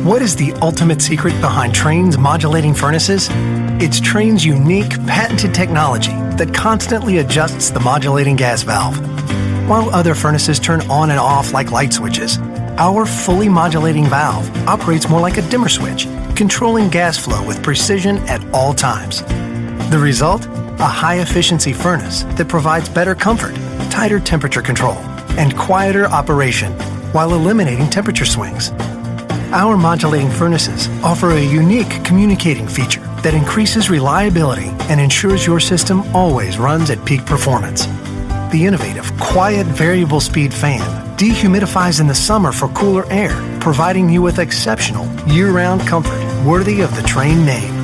What is the ultimate secret behind Trane's modulating furnaces? It's Trane's unique, patented technology that constantly adjusts the modulating gas valve. While other furnaces turn on and off like light switches, our fully modulating valve operates more like a dimmer switch, controlling gas flow with precision at all times. The result? A high-efficiency furnace that provides better comfort, tighter temperature control, and quieter operation while eliminating temperature swings. Our modulating furnaces offer a unique communicating feature that increases reliability and ensures your system always runs at peak performance. The innovative, quiet, variable speed fan dehumidifies in the summer for cooler air, providing you with exceptional, year-round comfort worthy of the Trane name.